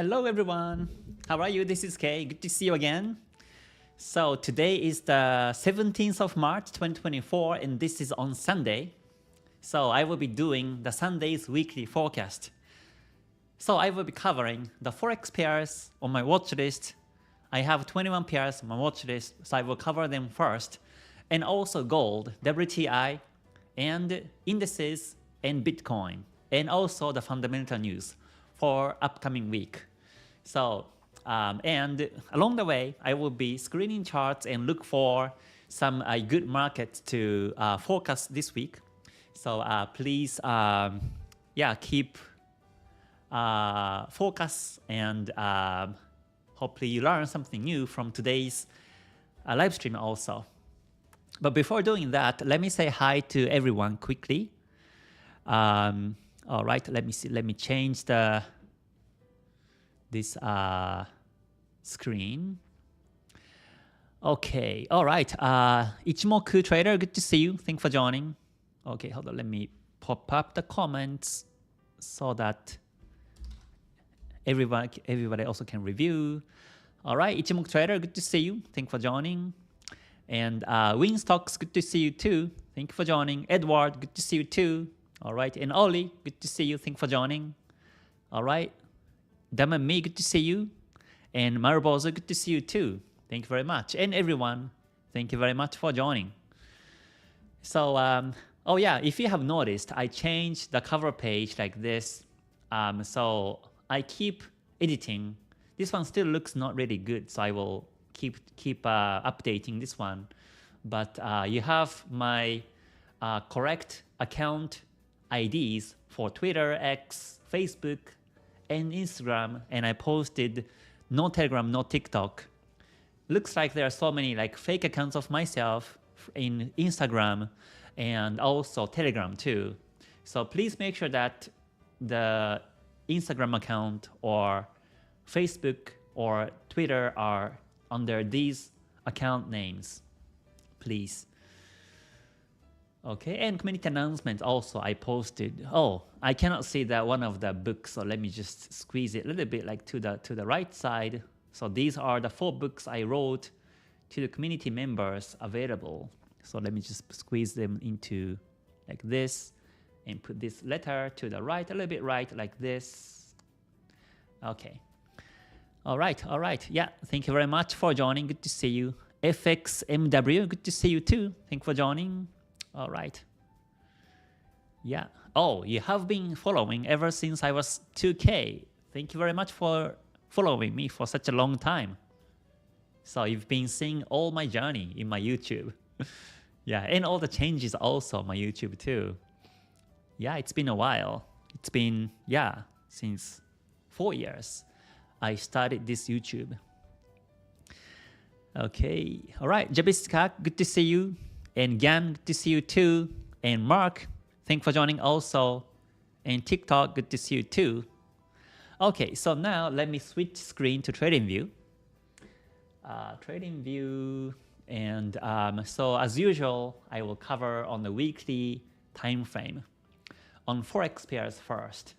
Hello everyone, how are you? This is Kay, good to see you again. So today is the 17th of March 2024 and this is on Sunday. So I will be doing the Sunday's weekly forecast. So I will be covering the Forex pairs on my watch list. I have 21 pairs on my watch list, so I will cover them first. And also gold, WTI, and indices, and Bitcoin, and also the fundamental news for upcoming week. So, and along the way, I will be screening charts and look for some good markets to forecast this week. So please, keep focus and hopefully you learn something new from today's live stream also. But before doing that, let me say hi to everyone quickly. All right, let me see. Let me change this screen. Okay, all right. Ichimoku Trader, good to see you. Thanks for joining. Okay, hold on. Let me pop up the comments so that everybody also can review. All right, Ichimoku Trader, good to see you. Thanks for joining. And Winstocks, good to see you too. Thank you for joining. Edward, good to see you too. All right, and Oli, good to see you. Thanks for joining. All right, Damami, good to see you. And Marubozo, good to see you too. Thank you very much. And everyone, thank you very much for joining. So, oh yeah, if you have noticed, I changed the cover page like this. So I keep editing. This one still looks not really good, so I will keep updating this one. But you have my correct account IDs for Twitter, X, Facebook, and Instagram, and I posted no Telegram, no TikTok. Looks like there are so many like fake accounts of myself in Instagram and also Telegram too. So please make sure that the Instagram account or Facebook or Twitter are under these account names, please. Okay, and community announcements also I posted. Oh, I cannot see that one of the books, so let me just squeeze it a little bit like to the right side. So these are the 4 books I wrote to the community members available. So let me just squeeze them into like this and put this letter to the right, a little bit right like this. Okay. All right. Yeah, thank you very much for joining. Good to see you. FXMW, good to see you too. Thank you for joining. All right. Yeah. Oh, you have been following ever since I was 2K. Thank you very much for following me for such a long time. So you've been seeing all my journey in my YouTube. Yeah, and all the changes also on my YouTube too. Yeah, it's been a while. It's been, yeah, since 4 years I started this YouTube. Okay, all right, Jabiska, good to see you. And Gan, good to see you too. And Mark, thanks for joining also. And TikTok, good to see you too. Okay, so now let me switch screen to TradingView. TradingView, and so as usual, I will cover on the weekly time frame. On Forex pairs first.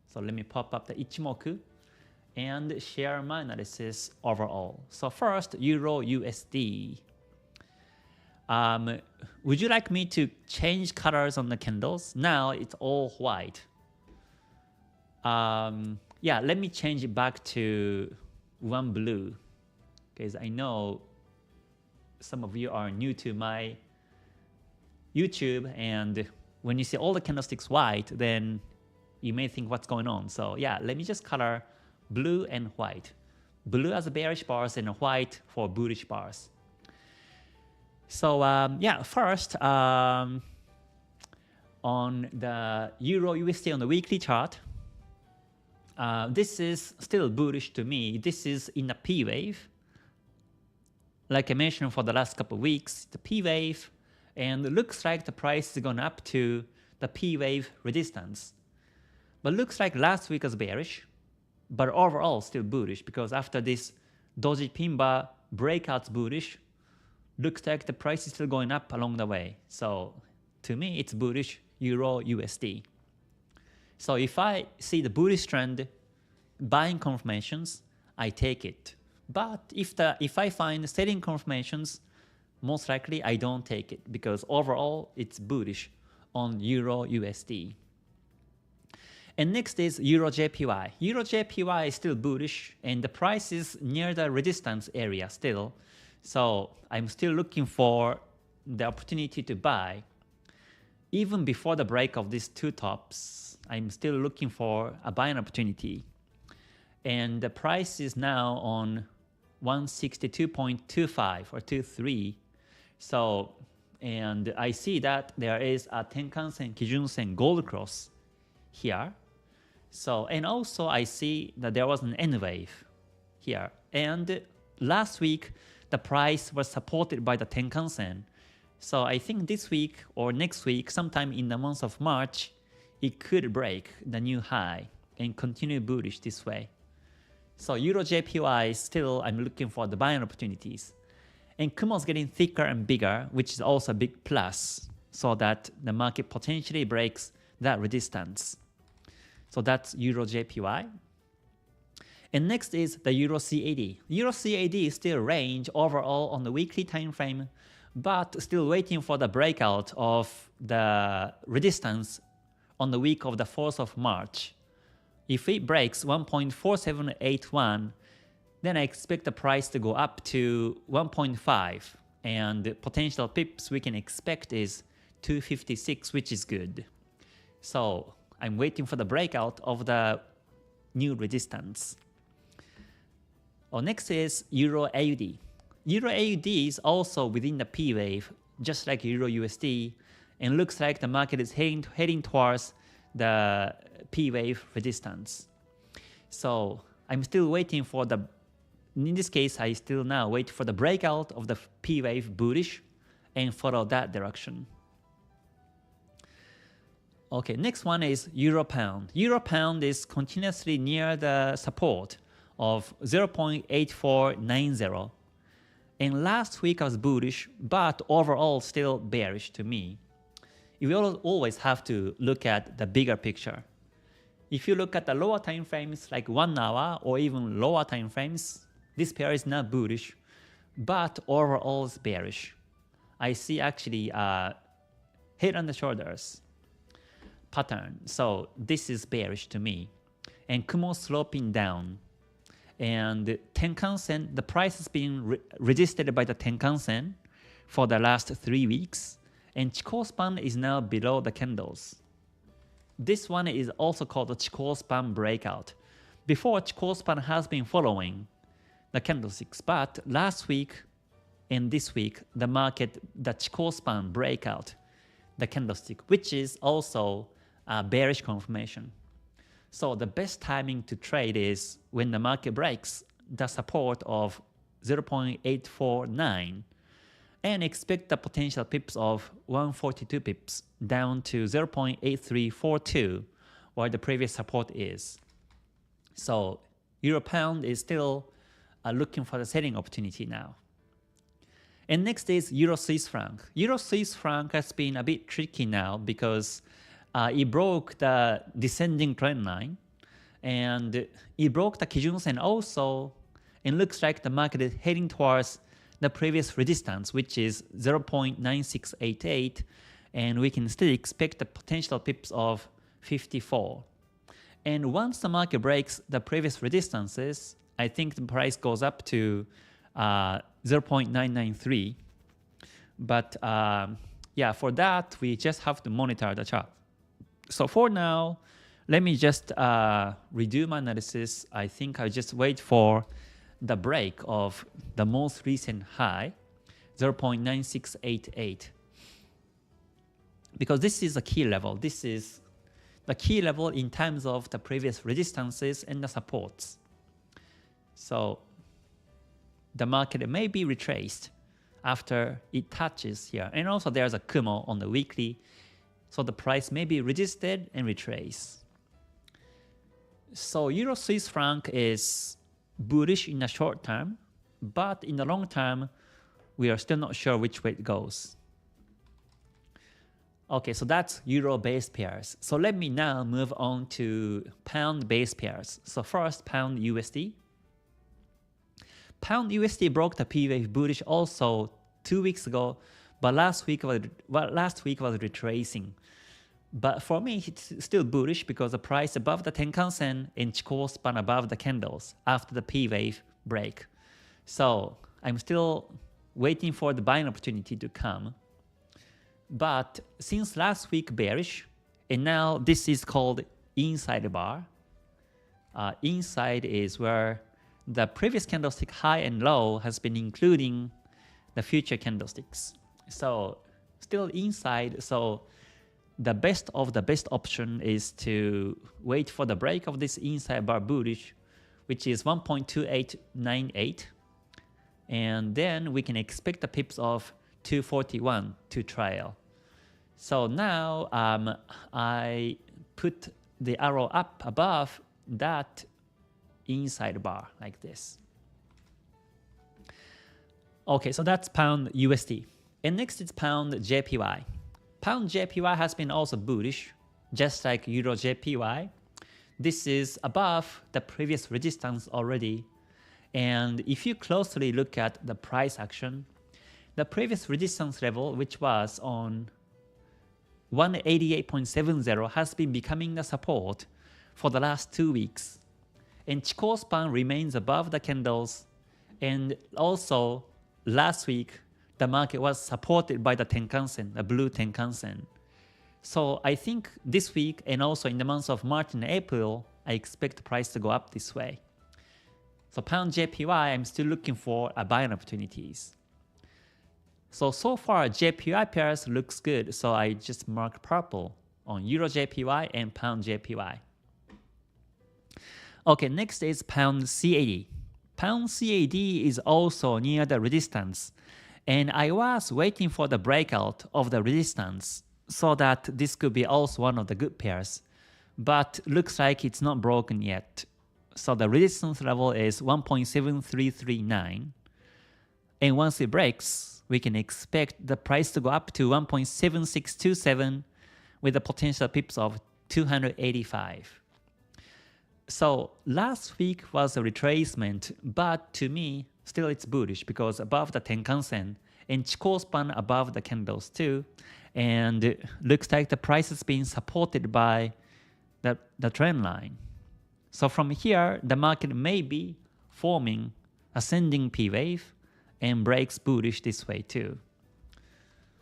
So let me pop up the Ichimoku and share my analysis overall. So first, Euro USD. Would you like me to change colors on the candles? Now it's all white. Yeah, let me change it back to one blue, because I know some of you are new to my YouTube, and when you see all the candlesticks white, then you may think what's going on. So yeah, let me just color blue and white. Blue as bearish bars and white for bullish bars. So yeah, first on the Euro USD on the weekly chart, this is still bullish to me. This is in a P wave. Like I mentioned for the last couple of weeks, the P wave, and it looks like the price is going up to the P wave resistance. But looks like last week was bearish, but overall still bullish, because after this Doji Pin bar breakouts bullish, looks like the price is still going up along the way. So to me, it's bullish Euro USD. So if I see the bullish trend buying confirmations, I take it. But if I find selling confirmations, most likely I don't take it because overall it's bullish on Euro USD. And next is Euro JPY. Euro JPY is still bullish and the price is near the resistance area still. So I'm still looking for the opportunity to buy. Even before the break of these two tops, I'm still looking for a buying opportunity. And the price is now on 162.25 or 23. So, and I see that there is a Tenkan-sen, Kijun-sen gold cross here. So, and also I see that there was an N wave here. And last week, the price was supported by the Tenkan-sen. So I think this week or next week, sometime in the month of March, it could break the new high and continue bullish this way. So Euro JPY still, I'm looking for the buying opportunities. And Kumo is getting thicker and bigger, which is also a big plus, so that the market potentially breaks that resistance. So that's Euro JPY. And next is the Euro CAD. Euro CAD is still range overall on the weekly time frame, but still waiting for the breakout of the resistance on the week of the 4th of March. If it breaks 1.4781, then I expect the price to go up to 1.5, and the potential pips we can expect is 256, which is good. So I'm waiting for the breakout of the new resistance. Next is Euro AUD. Euro AUD is also within the P wave, just like Euro USD, and looks like the market is heading towards the P wave resistance. So I'm still waiting for the, in this case, I still now wait for the breakout of the P wave bullish and follow that direction. Okay, next one is Euro Pound. Euro Pound is continuously near the support of 0.8490. And last week I was bullish, but overall still bearish to me. You will always have to look at the bigger picture. If you look at the lower time frames like 1 hour or even lower time frames, this pair is not bullish, but overall is bearish. I see actually a head and the shoulders pattern. So this is bearish to me. And Kumo sloping down. And Tenkan-sen, the price is being resisted by the Tenkan-sen for the last 3 weeks. And Chikou span is now below the candles. This one is also called the Chikou span breakout. Before, Chikou span has been following the candlesticks, but last week and this week, the market, the Chikou span breakout, the candlestick, which is also a bearish confirmation. So the best timing to trade is when the market breaks the support of 0.849 and expect the potential pips of 142 pips down to 0.8342 where the previous support is. So Euro Pound is still looking for the selling opportunity now. And next is Euro Swiss franc. Euro Swiss franc has been a bit tricky now because it broke the descending trend line and it broke the Kijun-sen also, and looks like the market is heading towards the previous resistance, which is 0.9688, and we can still expect the potential pips of 54. And once the market breaks the previous resistances, I think the price goes up to 0.993. But yeah, for that, we just have to monitor the chart. So for now, let me just redo my analysis. I think I'll just wait for the break of the most recent high, 0.9688. Because this is a key level. This is the key level in terms of the previous resistances and the supports. So the market may be retraced after it touches here. And also there's a Kumo on the weekly. So the price may be resisted and retraced. So Euro Swiss franc is bullish in the short term, but in the long term, we are still not sure which way it goes. Okay, so that's euro base pairs. So let me now move on to pound base pairs. So first, pound USD. Pound USD broke the P wave bullish also 2 weeks ago, but last week was retracing. But for me, it's still bullish because the price above the Tenkan Sen and Chikou span above the candles after the P wave break. So I'm still waiting for the buying opportunity to come. But since last week bearish, and now this is called inside bar. Inside is where the previous candlestick high and low has been including the future candlesticks. So still inside, so the best of the best option is to wait for the break of this inside bar bullish, which is 1.2898. And then we can expect the pips of 241 to trail. So now I put the arrow up above that inside bar like this. Okay, so that's pound USD. And next is pound JPY. Pound JPY has been also bullish, just like Euro JPY. This is above the previous resistance already. And if you closely look at the price action, the previous resistance level, which was on 188.70, has been becoming the support for the last 2 weeks. And Chikou span remains above the candles. And also, last week, the market was supported by the Tenkan Sen, the blue Tenkan Sen. So I think this week and also in the months of March and April, I expect the price to go up this way. So pound JPY, I'm still looking for buying opportunities. So far JPY pairs looks good, so I just mark purple on Euro JPY and pound JPY. Okay, next is pound CAD. Pound CAD is also near the resistance, and I was waiting for the breakout of the resistance so that this could be also one of the good pairs, but looks like it's not broken yet. So the resistance level is 1.7339, and once it breaks, we can expect the price to go up to 1.7627 with a potential pips of 285. So last week was a retracement, but to me, still it's bullish because above the Tenkan Sen and Chikou span above the candles too, and looks like the price is being supported by the trend line. So from here, the market may be forming ascending P wave and breaks bullish this way too.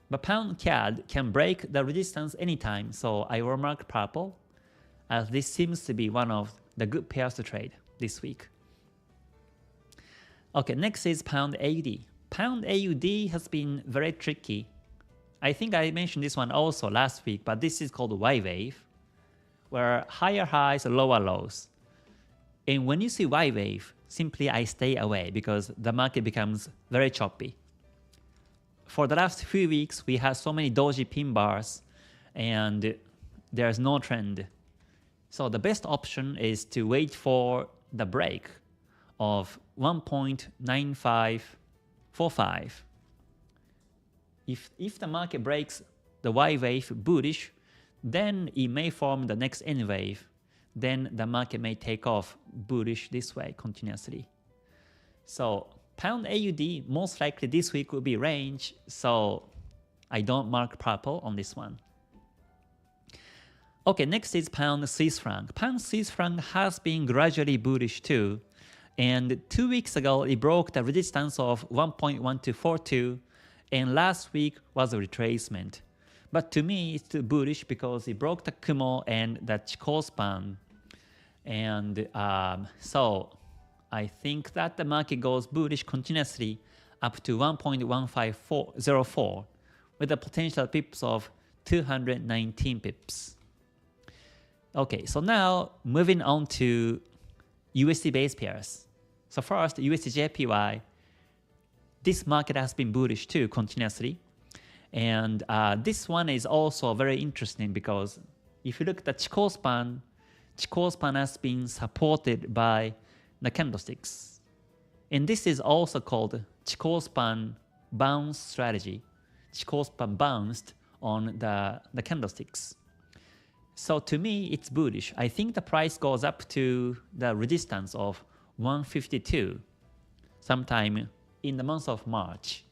But pound CAD can break the resistance anytime, so I will mark purple, as this seems to be one of the good pairs to trade this week. Okay, next is pound AUD. Pound AUD has been very tricky. I think I mentioned this one also last week, but this is called Y wave, where higher highs, lower lows. And when you see Y wave, simply I stay away because the market becomes very choppy. For the last few weeks, we had so many doji pin bars and there's no trend. So the best option is to wait for the break of 1.9545. If the market breaks the Y wave bullish, then it may form the next N wave. Then the market may take off bullish this way continuously. So pound AUD, most likely this week will be range, so I don't mark purple on this one. Okay, next is pound Swiss franc. Pound Swiss franc has been gradually bullish too, and 2 weeks ago it broke the resistance of 1.1242, and last week was a retracement. But to me, it's too bullish because it broke the Kumo and the Chikou span. And so I think that the market goes bullish continuously up to 1.1504 with a potential pips of 219 pips. Okay, so now moving on to USD base pairs. So first, USD JPY. This market has been bullish too continuously. And this one is also very interesting because if you look at the Chikou span has been supported by the candlesticks. And this is also called Chikou span bounce strategy. Chikou span bounced on the candlesticks. So to me, it's bullish. I think the price goes up to the resistance of 152 sometime in the month of March.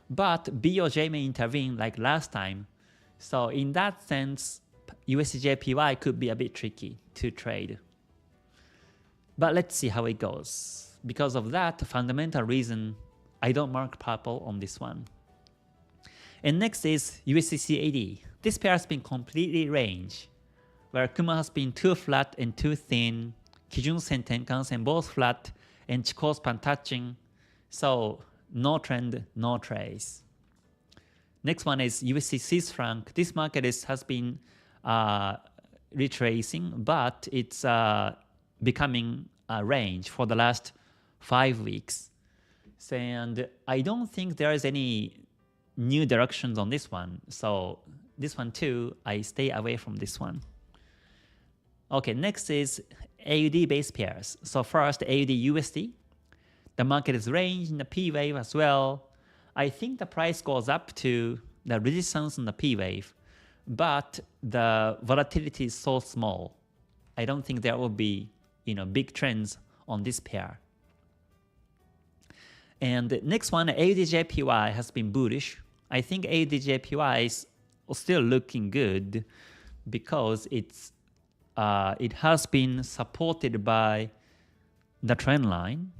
But BOJ may intervene like last time. So in that sense, USDJPY could be a bit tricky to trade. But let's see how it goes. Because of that fundamental reason, I don't mark purple on this one. And next is USDCAD. This pair has been completely range, where Kumo has been too flat and too thin, Kijun-sen, Tenkan-sen both flat, and Chikou span touching. So no trend, no trace. Next one is USD Swiss franc. This market has been retracing, but it's becoming a range for the last 5 weeks. And I don't think there is any new directions on this one. So this one too, I stay away from this one. Okay, next is AUD base pairs. So first, AUD USD. The market is range in the P wave as well. I think the price goes up to the resistance in the P wave, but the volatility is so small. I don't think there will be big trends on this pair. And next one, AUDJPY has been bullish. I think AUDJPY is still looking good because it has been supported by the trend line.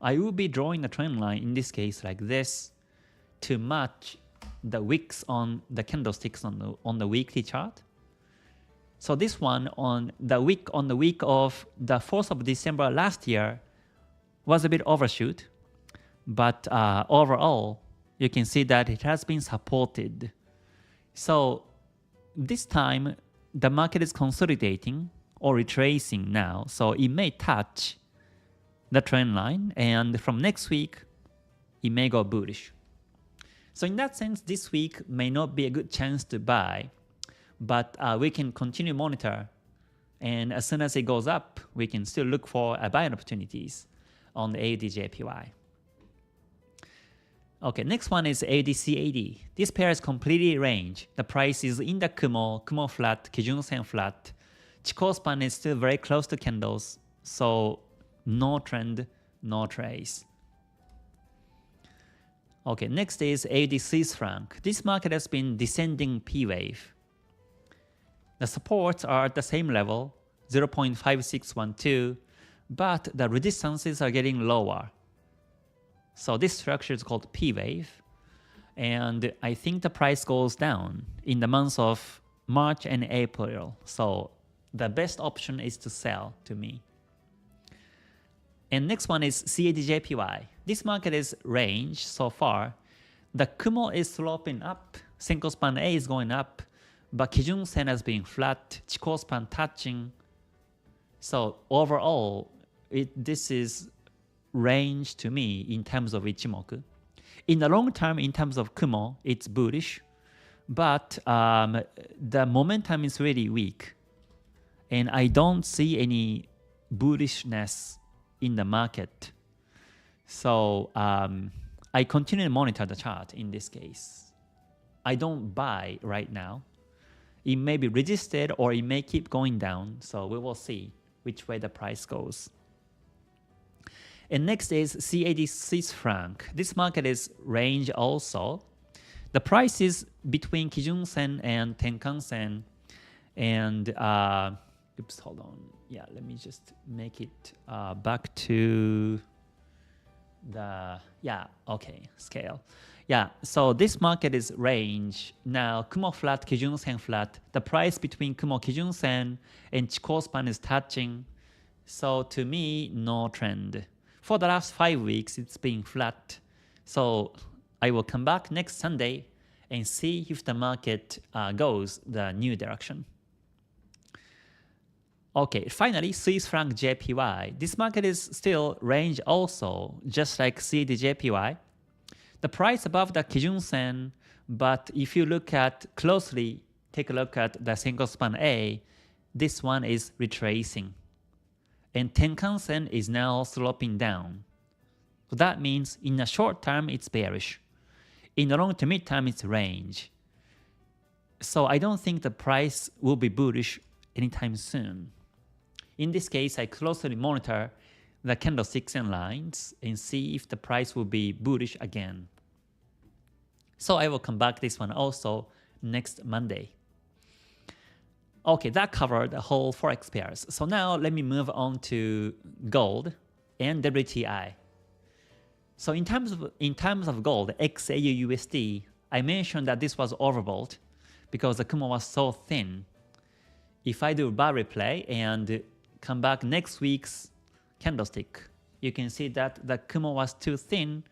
I will be drawing the trend line in this case like this to match the wicks on the candlesticks on the weekly chart. So this one on the week of the 4th of December last year was a bit overshoot, but overall you can see that it has been supported. So this time the market is consolidating or retracing now, so it may touch the trend line, and from next week it may go bullish. So in that sense, this week may not be a good chance to buy, but we can continue monitor, and as soon as it goes up, we can still look for buying opportunities on the AUDJPY. Okay, next one is AUDCAD. This pair is completely range. The price is in the Kumo flat, Kijun-sen flat. Chikou span is still very close to candles, so no trend, no trace. Okay, next is AUD Swiss franc. This market has been descending P wave. The supports are at the same level, 0.5612, but the resistances are getting lower. So this structure is called P wave, and I think the price goes down in the months of March and April. So the best option is to sell to me. And next one is CADJPY. This market is range so far. The Kumo is sloping up, Senko span A is going up, but Kijun-sen has been flat, Chikou span touching. So overall, this is range to me in terms of Ichimoku. In the long term, in terms of Kumo, it's bullish, but the momentum is really weak, and I don't see any bullishness in the market. So I continue to monitor the chart in this case. I don't buy right now. It may be resisted or it may keep going down, so we will see which way the price goes. And next is CAD Swiss franc. This market is range also. The price is between Kijun-sen and Tenkan-sen, and oops, hold on. Yeah, let me just make it back to the, scale. Yeah, so this market is range. Now, Kumo flat, Kijun-sen flat. The price between Kumo, Kijun-sen and Chikou span is touching. So to me, no trend. For the last 5 weeks, it's been flat. So I will come back next Sunday and see if the market goes the new direction. Okay, finally, Swiss franc JPY. This market is still range also, just like CADJPY. The price above the Kijun-sen, but if you look at closely, take a look at the Senko span A, this one is retracing. And Tenkan-sen is now sloping down. So that means in the short term, it's bearish. In the long to mid term, it's range. So I don't think the price will be bullish anytime soon. In this case, I closely monitor the candlesticks and lines and see if the price will be bullish again. So I will come back this one also next Monday. Okay, that covered the whole Forex pairs. So now let me move on to gold and WTI. So in terms of gold, XAUUSD, I mentioned that this was overbought because the Kumo was so thin. If I do bar replay and come back next week's candlestick, you can see that the Kumo was too thin.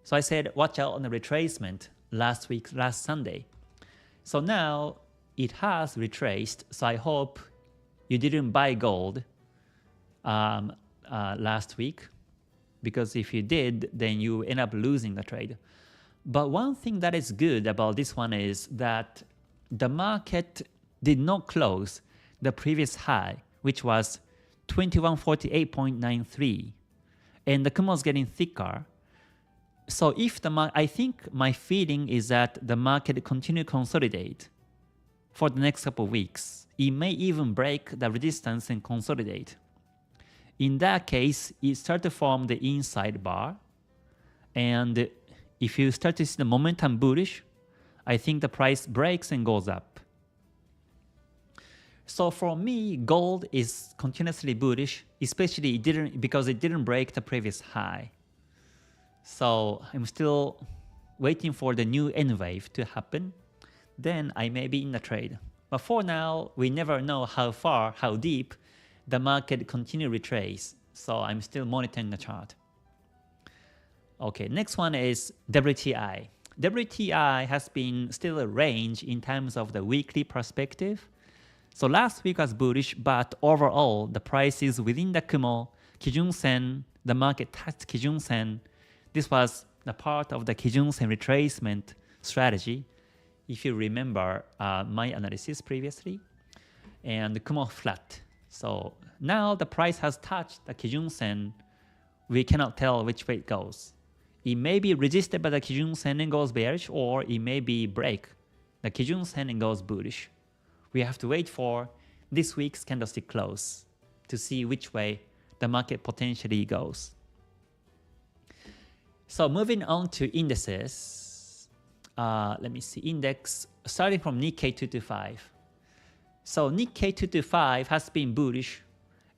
So I said watch out on the retracement last Sunday. So now it has retraced, so I hope you didn't buy gold last week, because if you did, then you end up losing the trade. But one thing that is good about this one is that the market did not close the previous high, which was 2148.93, and the Kumo is getting thicker. So if I think my feeling is that the market continue to consolidate for the next couple of weeks. It may even break the resistance and consolidate. In that case, it starts to form the inside bar. And if you start to see the momentum bullish, I think the price breaks and goes up. So for me, gold is continuously bullish, especially because it didn't break the previous high. So I'm still waiting for the new N wave to happen. Then I may be in the trade. But for now, we never know how far, how deep the market continue retrace. So I'm still monitoring the chart. Okay, next one is WTI. WTI has been still a range in terms of the weekly perspective. So last week was bullish, but overall the price is within the Kumo, Kijun Sen, the market touched Kijun Sen. This was the part of the Kijun Sen retracement strategy, if you remember my analysis previously, and the Kumo flat. So now the price has touched the Kijun Sen. We cannot tell which way it goes. It may be resisted by the Kijun Sen and goes bearish, or it may be break the Kijun Sen and goes bullish. We have to wait for this week's candlestick close to see which way the market potentially goes. So moving on to indices. Let me see, index starting from Nikkei 225. So Nikkei 225 has been bullish,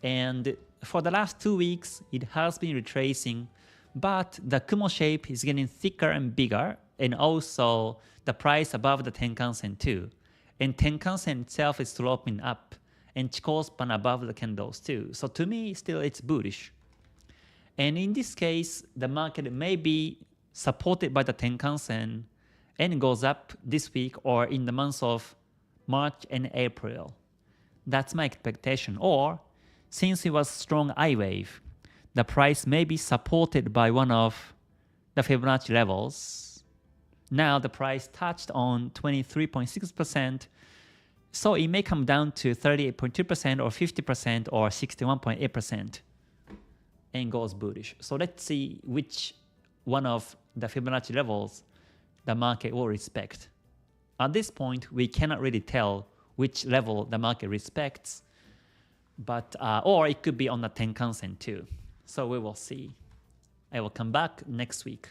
and for the last 2 weeks it has been retracing, but the Kumo shape is getting thicker and bigger, and also the price above the Tenkan Sen too. And Tenkan Sen itself is sloping up, and Chikou span above the candles too. So to me, still it's bullish. And in this case, the market may be supported by the Tenkan Sen and goes up this week or in the months of March and April. That's my expectation. Or since it was strong I wave, the price may be supported by one of the Fibonacci levels. Now the price touched on 23.6%, so it may come down to 38.2% or 50% or 61.8% and goes bullish. So let's see which one of the Fibonacci levels the market will respect. At this point, we cannot really tell which level the market respects, but or it could be on the Tenkan Sen too. So we will see. I will come back next week.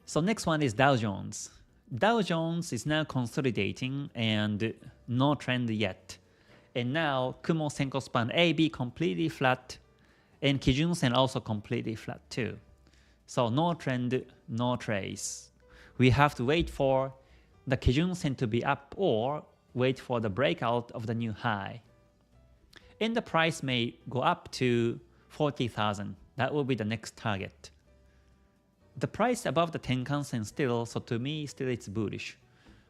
So next one is Dow Jones. Dow Jones is now consolidating and no trend yet. And now Kumo Senko span AB completely flat, and Kijun Sen also completely flat too. So no trend, no trace. We have to wait for the Kijun Sen to be up or wait for the breakout of the new high. And the price may go up to 40,000. That will be the next target. The price above the Tenkan Sen still, so to me still it's bullish.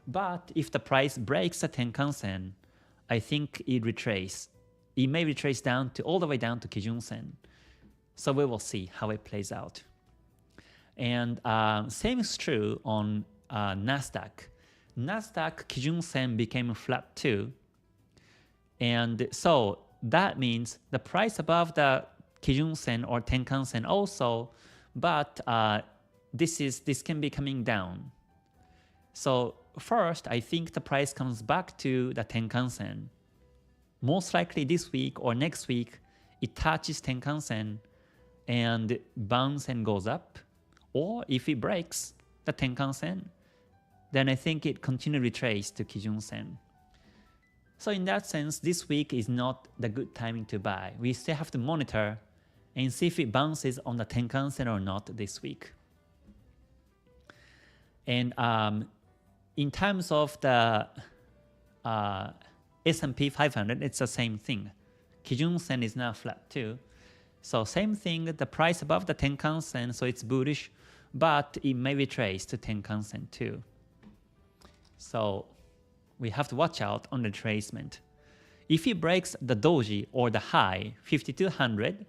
But if the price breaks the Tenkan Sen, I think it retrace. It may retrace down to all the way down to Kijun Sen. So we will see how it plays out. And same is true on Nasdaq. Nasdaq Kijun Sen became flat too. And so that means the price above the Kijun Sen or Tenkan Sen also, but this can be coming down. So first, I think the price comes back to the Tenkan-sen. Most likely this week or next week, it touches Tenkan-sen and bounce and goes up. Or if it breaks the Tenkan-sen, then I think it continue retrace to Kijun-sen. So in that sense, this week is not the good timing to buy. We still have to monitor and see if it bounces on the Tenkan-sen or not this week. And in terms of the S&P 500, it's the same thing. Kijun-sen is now flat too. So same thing, the price above the Tenkan-sen, so it's bullish, but it may retrace to Tenkan-sen too. So we have to watch out on the retracement. If it breaks the doji or the high, 5200,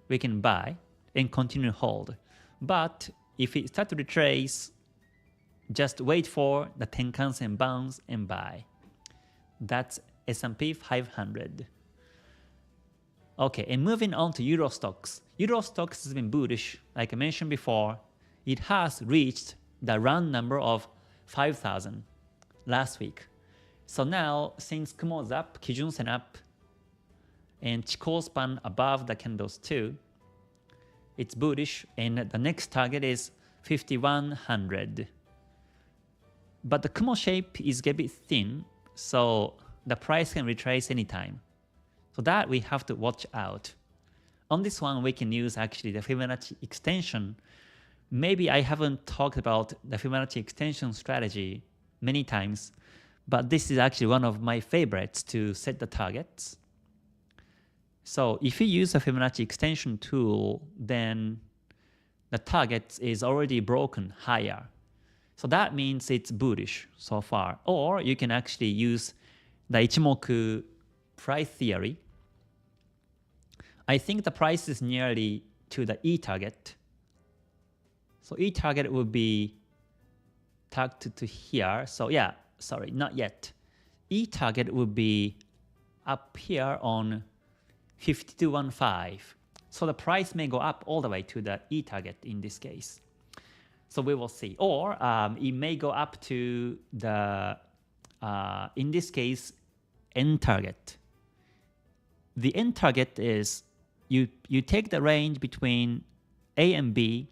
we can buy and continue to hold. But if it starts to retrace, just wait for the Tenkan-sen bounce and buy. That's S&P 500. Okay, and moving on to Euro stocks. Euro stocks has been bullish. Like I mentioned before, it has reached the round number of 5,000 last week. So now, since Kumo's up, Kijun-sen up, and Chikou span above the candles too, it's bullish, and the next target is 5,100. But the Kumo shape is a bit thin, so the price can retrace anytime. So that we have to watch out. On this one, we can use actually the Fibonacci extension. Maybe I haven't talked about the Fibonacci extension strategy many times, but this is actually one of my favorites to set the targets. So if you use a Fibonacci extension tool, then the target is already broken higher. So that means it's bullish so far. Or you can actually use the Ichimoku price theory. I think the price is nearly to the E target. So E target would be tagged to here. So yeah, sorry, not yet. E target would be up here on 5215. So the price may go up all the way to the E target in this case. So we will see. Or it may go up to the, in this case, N target. The N target is you take the range between A and B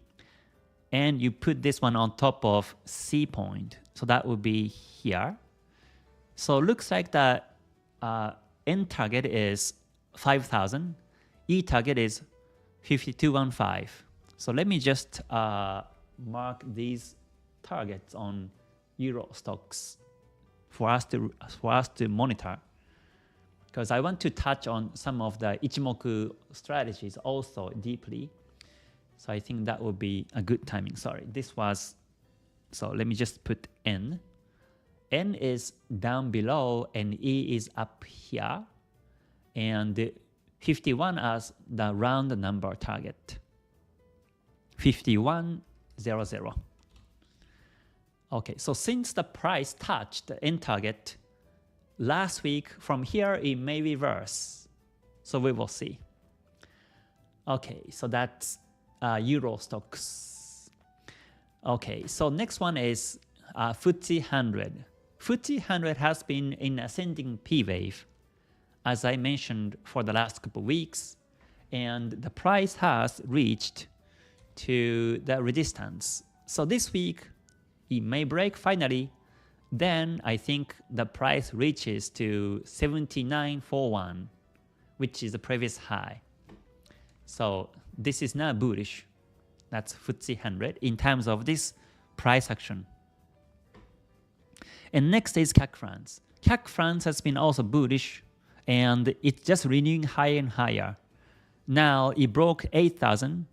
and you put this one on top of C point. So that would be here. So it looks like the N target is 5,000. E target is 5215. So let me just mark these targets on Euro stocks for us to monitor, because I want to touch on some of the Ichimoku strategies also deeply. So I think that would be a good timing. Sorry, this was, so let me just put N. N is down below and E is up here. And 51 as the round number target. 5100. Okay, so since the price touched the N target last week, from here it may reverse. So we will see. Okay, so that's Euro stocks. Okay, so next one is FTSE 100. FTSE 100 has been in ascending P wave, as I mentioned, for the last couple of weeks, and the price has reached to the resistance. So this week, it may break finally. Then I think the price reaches to 79.41, which is the previous high. So this is now bullish. That's FTSE 100 in terms of this price action. And next is CAC France. CAC France has been also bullish, and it's just renewing higher and higher. Now it broke 8,000,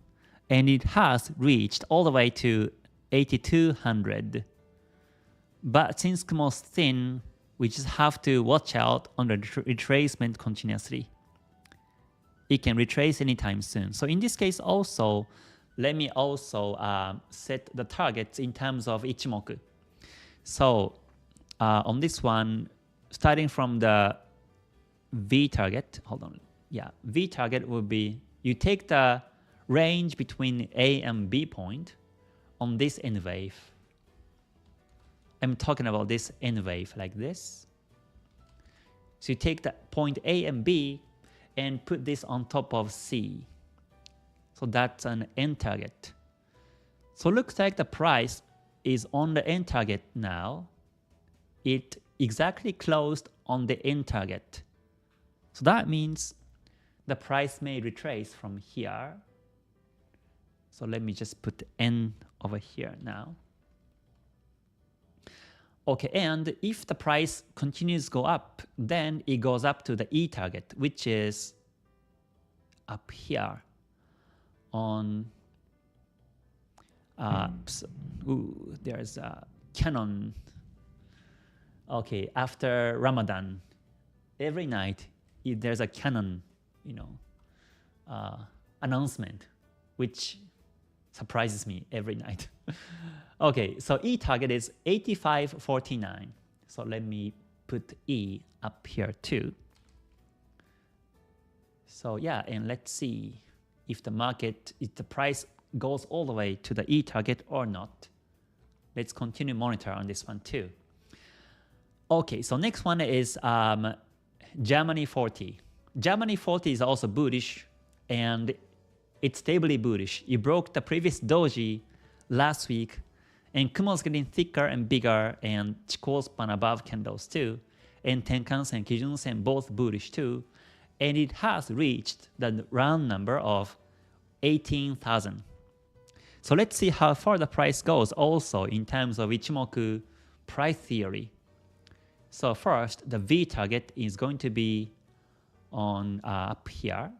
and it has reached all the way to 8,200. But since Kumo's thin, we just have to watch out on the retracement continuously. It can retrace anytime soon. So in this case also, let me also set the targets in terms of Ichimoku. So on this one, starting from the V target, hold on, yeah, V target will be, you take the range between A and B point on this N wave. I'm talking about this N wave like this. So you take the point A and B and put this on top of C. So that's an N target. So looks like the price is on the N target now. It exactly closed on the N target. So that means the price may retrace from here. So let me just put N over here now. Okay, and if the price continues to go up, then it goes up to the E target, which is up here on there's a Canon. Okay, after Ramadan, every night there's a Canon, announcement, which surprises me every night. Okay, so E target is 85.49. So let me put E up here too. So yeah, and let's see if the price goes all the way to the E target or not. Let's continue monitor on this one too. Okay, so next one is Germany 40. Germany 40 is also bullish, and it's stably bullish. It broke the previous doji last week, and Kumo's getting thicker and bigger, and Chikou span above candles too, and Tenkan-sen, Kijun-sen both bullish too, and it has reached the round number of 18,000. So let's see how far the price goes also in terms of Ichimoku price theory. So first, the V target is going to be on up here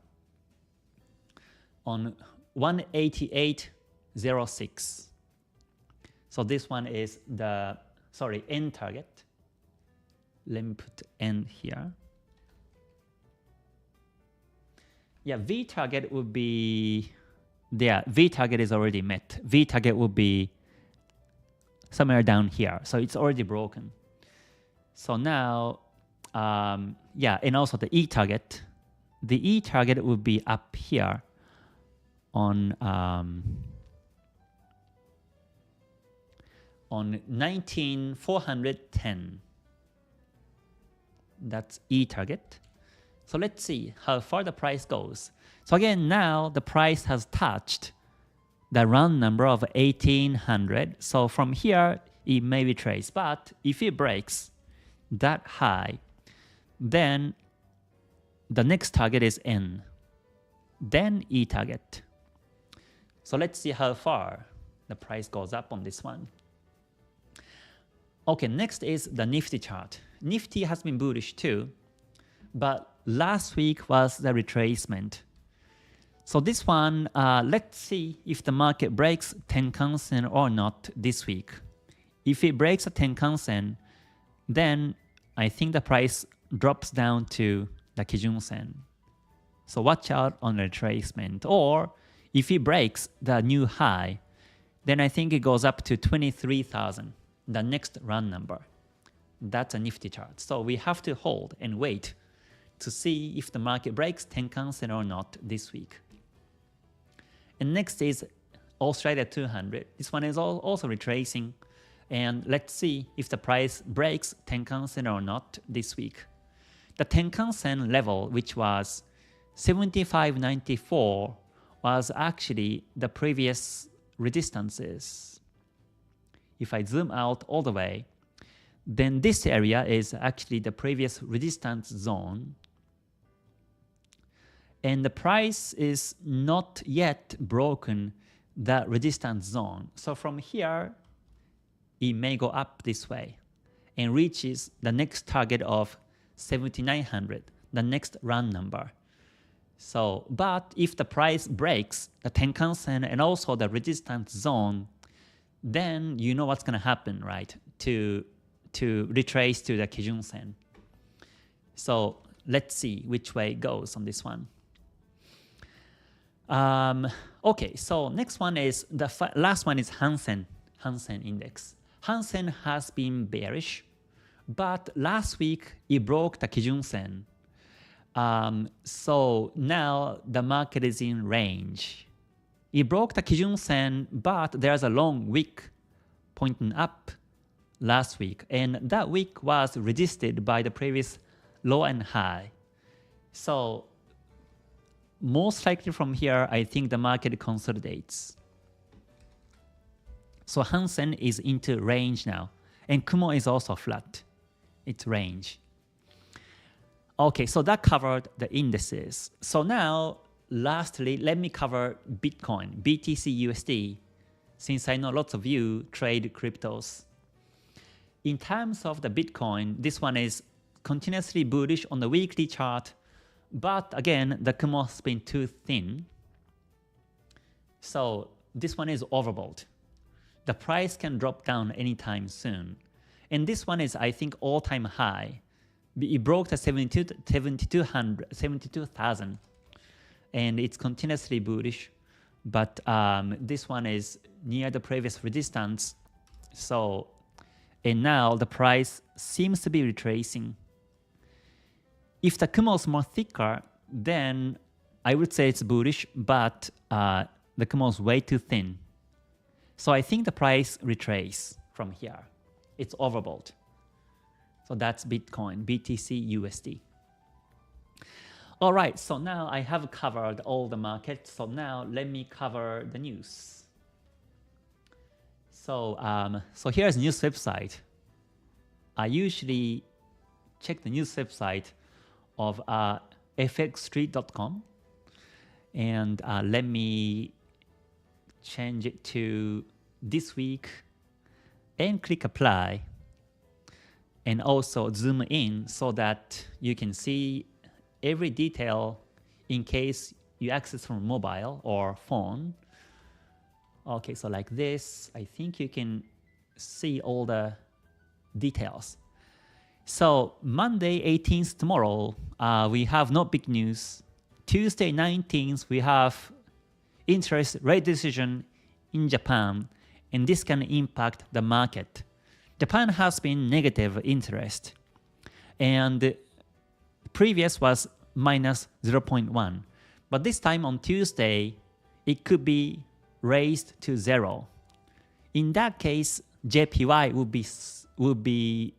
on 188.06. So this one is the, N target. Let me put N here. Yeah, V target would be, V target is already met. V target would be somewhere down here. So it's already broken. So now, and also the E target. The E target would be up here on 19,410. That's E target. So let's see how far the price goes. So again, now the price has touched the round number of 1800. So from here, it may be traced. But if it breaks that high, then the next target is N, then E target. So let's see how far the price goes up on this one. Okay, next is the Nifty chart. Nifty has been bullish too, but last week was the retracement. So this one, let's see if the market breaks Tenkan-sen or not this week. If it breaks a Tenkan-sen, then I think the price drops down to the Kijun-sen. So watch out on the retracement. Or if it breaks the new high, then I think it goes up to 23,000, the next run number. That's a Nifty chart. So we have to hold and wait to see if the market breaks Tenkan-sen or not this week. And next is Australia 200. This one is also retracing. And let's see if the price breaks Tenkan-sen or not this week. The Tenkan-sen level, which was 75.94, was actually the previous resistances. If I zoom out all the way, then this area is actually the previous resistance zone. And the price is not yet broken that resistance zone. So from here, it may go up this way and reaches the next target of 7,900, the next run number. So, but if the price breaks the Tenkan-sen and also the resistance zone, then you know what's going to happen, right? To retrace to the Kijun-sen. So let's see which way it goes on this one. Okay, so next one is the last one is Hansen index. Hansen has been bearish, but last week it broke the Kijun-sen. So now the market is in range. It broke the Kijun-sen, but there's a long wick pointing up last week, and that week was resisted by the previous low and high. So most likely from here, I think the market consolidates. So Hansen is into range now, and Kumo is also flat. It's range. Okay, so that covered the indices. So now, lastly, let me cover Bitcoin, BTC USD, since I know lots of you trade cryptos. In terms of the Bitcoin, this one is continuously bullish on the weekly chart, but again, the Kumo has been too thin. So this one is overbought. The price can drop down anytime soon. And this one is, I think, all-time high. It broke the 72,000, and it's continuously bullish. But this one is near the previous resistance. So, and now the price seems to be retracing. If the Kumo is more thicker, then I would say it's bullish, but the Kumo is way too thin. So I think the price retrace from here. It's overbought. So that's Bitcoin, BTC USD. All right, so now I have covered all the markets. So now let me cover the news. So, so here's news website. I usually check the news website of fxstreet.com, and let me change it to this week and click apply, and also zoom in so that you can see every detail in case you access from mobile or phone. Okay, so like this, I think you can see all the details. So Monday 18th tomorrow, we have no big news. Tuesday 19th, we have interest rate decision in Japan, and this can impact the market. Japan has been negative interest, and previous was minus 0.1. But this time on Tuesday, it could be raised to 0. In that case, JPY would be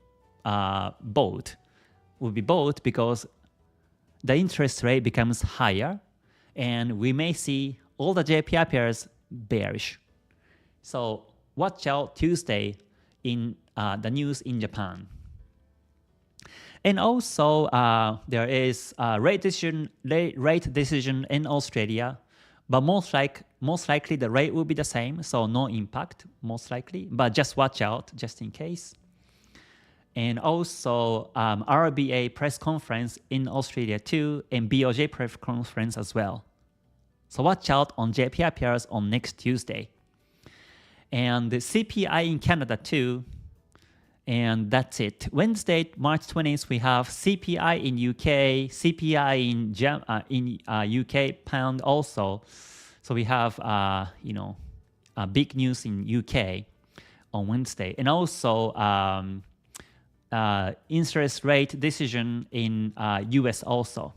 bought because the interest rate becomes higher, and we may see all the JPY pairs bearish. So watch out Tuesday in the news in Japan. And also there is a rate decision in Australia, but most likely the rate will be the same, so no impact most likely, but just watch out just in case. And also RBA press conference in Australia too, and BOJ press conference as well. So watch out on JPY pairs on next Tuesday. And the CPI in Canada too. And that's it. Wednesday, March 20th, we have CPI in UK, CPI in UK pound also. So we have big news in UK on Wednesday, and also interest rate decision in US also.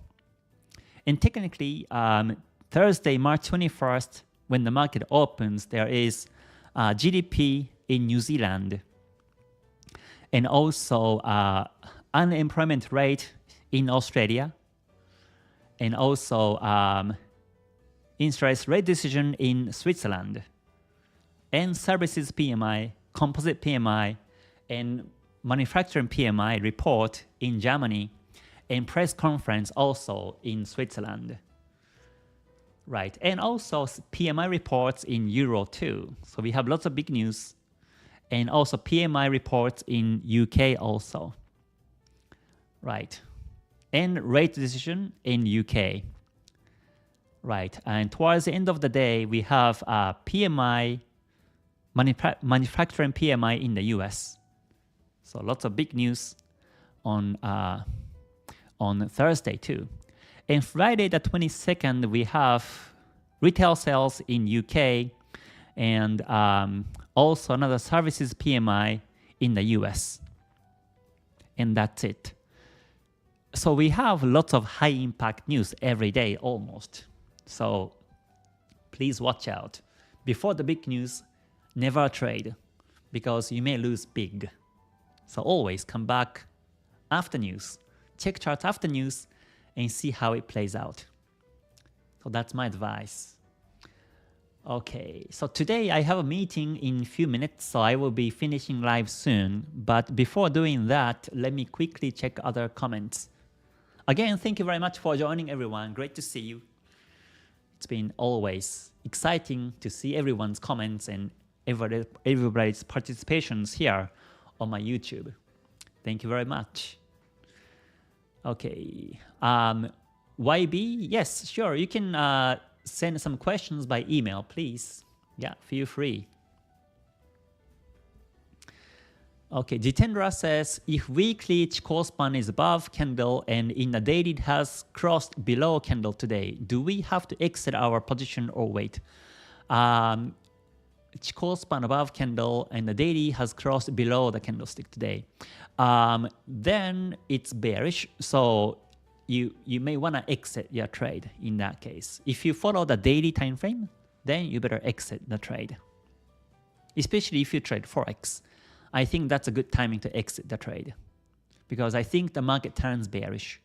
And technically, Thursday, March 21st, when the market opens, there is GDP in New Zealand, and also unemployment rate in Australia, and also interest rate decision in Switzerland, and services PMI, composite PMI, and manufacturing PMI report in Germany, and press conference also in Switzerland. Right, and also PMI reports in Euro too. So we have lots of big news, and also PMI reports in UK also. Right, and rate decision in UK. Right, and towards the end of the day, we have PMI, manufacturing PMI in the US. So lots of big news on Thursday too. And Friday the 22nd, we have retail sales in UK, and also another services PMI in the US. And that's it. So we have lots of high impact news every day almost. So please watch out. Before the big news, never trade, because you may lose big. So always come back after news, check charts after news, and see how it plays out. So that's my advice. Okay, so today I have a meeting in a few minutes, so I will be finishing live soon. But before doing that, let me quickly check other comments. Again, thank you very much for joining, everyone. Great to see you. It's been always exciting to see everyone's comments and everybody's participations here on my YouTube. Thank you very much. Okay, YB, yes, sure, you can send some questions by email, please. Yeah, feel free. Okay, Jitendra says, if weekly Chikou span is above candle and in the daily it has crossed below candle today, do we have to exit our position or wait? Chikou span above candle and the daily has crossed below the candlestick today. Then it's bearish, so you may want to exit your trade in that case. If you follow the daily time frame, then you better exit the trade. Especially if you trade Forex. I think that's a good timing to exit the trade because I think the market turns bearish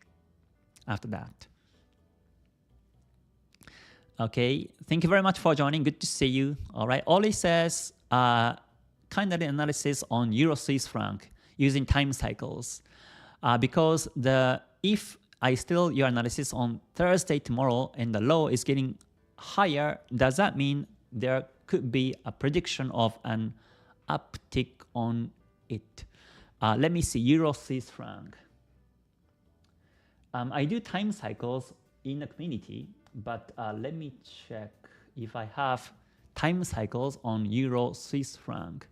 after that. Okay, thank you very much for joining. Good to see you. All right, Oli says, kind of analysis on Euro Swiss franc using time cycles. Because if I still your analysis on Thursday tomorrow and the low is getting higher, does that mean there could be a prediction of an uptick on it? Let me see, Euro Swiss franc. I do time cycles in the community, but let me check if I have time cycles on Euro Swiss franc.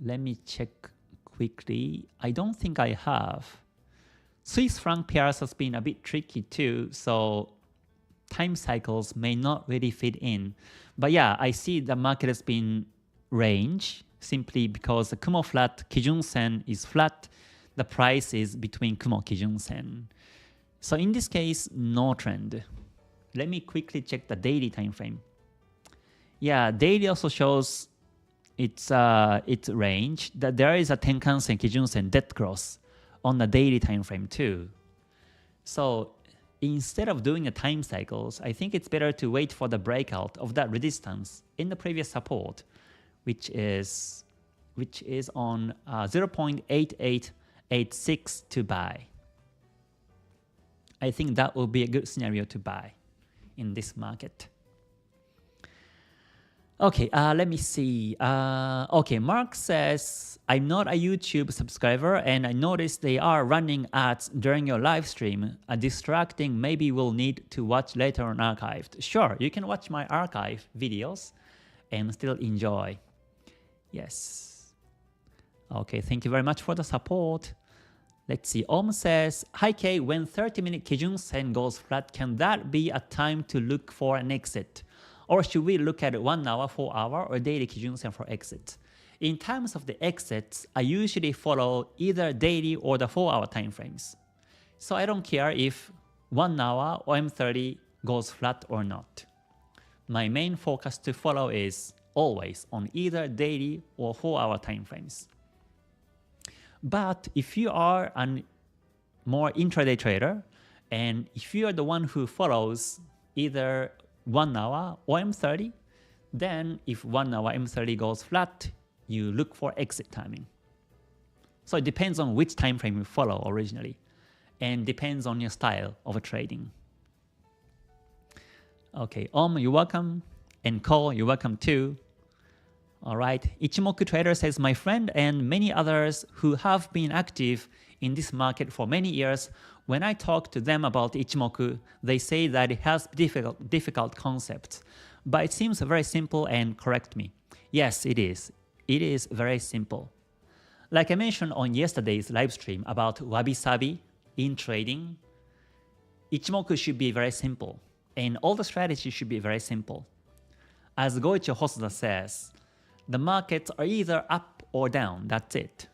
Let me check quickly. I don't think I have. Swiss franc pairs has been a bit tricky too, so time cycles may not really fit in. But yeah, I see the market has been range simply because the Kumo flat Kijun Sen is flat. The price is between Kumo Kijun Sen. So in this case, no trend. Let me quickly check the daily time frame. Yeah, daily also shows its range. That there is a Tenkan Sen Kijun Sen dead cross on the daily time frame too. So instead of doing the time cycles, I think it's better to wait for the breakout of that resistance in the previous support, which is on 0.8886 to buy. I think that will be a good scenario to buy in this market. Okay, let me see. Okay, Mark says, I'm not a YouTube subscriber and I noticed they are running ads during your live stream. Distracting, maybe we'll need to watch later on archived. Sure, you can watch my archive videos and still enjoy. Yes. Okay, thank you very much for the support. Let's see, Om says, hi Kay, when 30-minute Kijun Sen goes flat, can that be a time to look for an exit? Or should we look at 1 hour, 4 hour, or daily Kijun Sen for exit? In terms of the exits, I usually follow either daily or the 4-hour time frames. So I don't care if 1 hour or M30 goes flat or not. My main focus to follow is always on either daily or 4-hour time frames. But if you are a more intraday trader, and if you are the one who follows either 1 hour or M30, then if 1 hour M30 goes flat, you look for exit timing. So it depends on which time frame you follow originally, and depends on your style of trading. Okay, you're welcome, and Cole, you're welcome too. All right, Ichimoku Trader says, my friend and many others who have been active in this market for many years, when I talk to them about Ichimoku, they say that it has difficult concepts, but it seems very simple and correct me. Yes, it is. It is very simple. Like I mentioned on yesterday's live stream about wabi-sabi in trading, Ichimoku should be very simple, and all the strategies should be very simple. As Goichi Hosoda says, the markets are either up or down, that's it.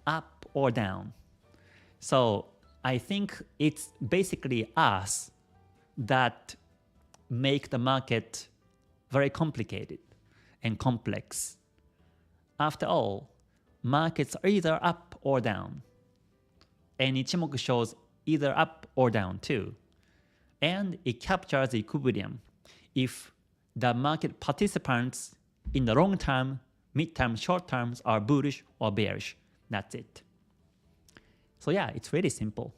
Up or down. So I think it's basically us that make the market very complicated and complex. After all, markets are either up or down. And Ichimoku shows either up or down too. And it captures the equilibrium if the market participants in the long term, mid term, short terms are bullish or bearish. That's it. So yeah, it's really simple.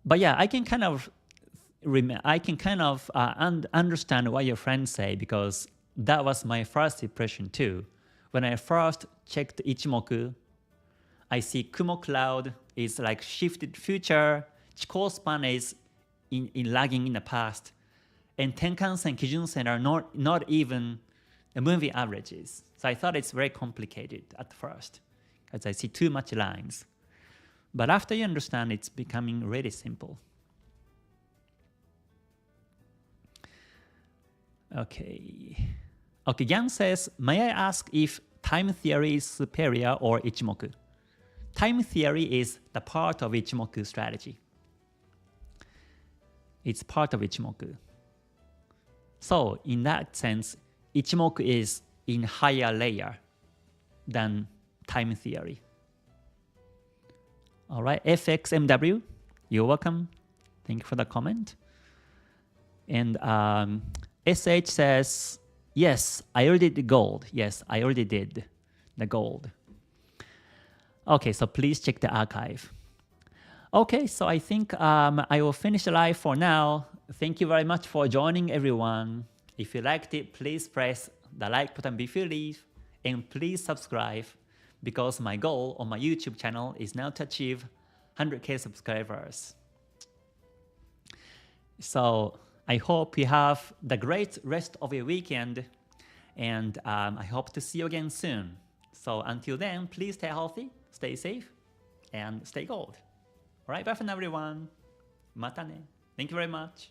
But yeah, I can kind of understand what your friends say, because that was my first impression too. When I first checked Ichimoku, I see Kumo cloud is like shifted future, Chikou span is in lagging in the past, and Tenkan-sen, Kijun-sen are not even the moving averages. So I thought it's very complicated at first, because I see too much lines. But after you understand, it's becoming really simple. Okay, Gang says, may I ask if time theory is superior or Ichimoku? Time theory is the part of Ichimoku strategy. It's part of Ichimoku. So in that sense, Ichimoku is in higher layer than time theory. All right, FXMW, you're welcome. Thank you for the comment. And SH says, yes, I already did gold. Yes, I already did the gold. Okay, so please check the archive. Okay, so I think I will finish the live for now. Thank you very much for joining, everyone. If you liked it, please press the like button before you leave, and please subscribe, because my goal on my YouTube channel is now to achieve 100K subscribers. So I hope you have the great rest of your weekend, and I hope to see you again soon. So until then, please stay healthy, stay safe, and stay gold. All right, bye for now, everyone. Mata ne. Thank you very much.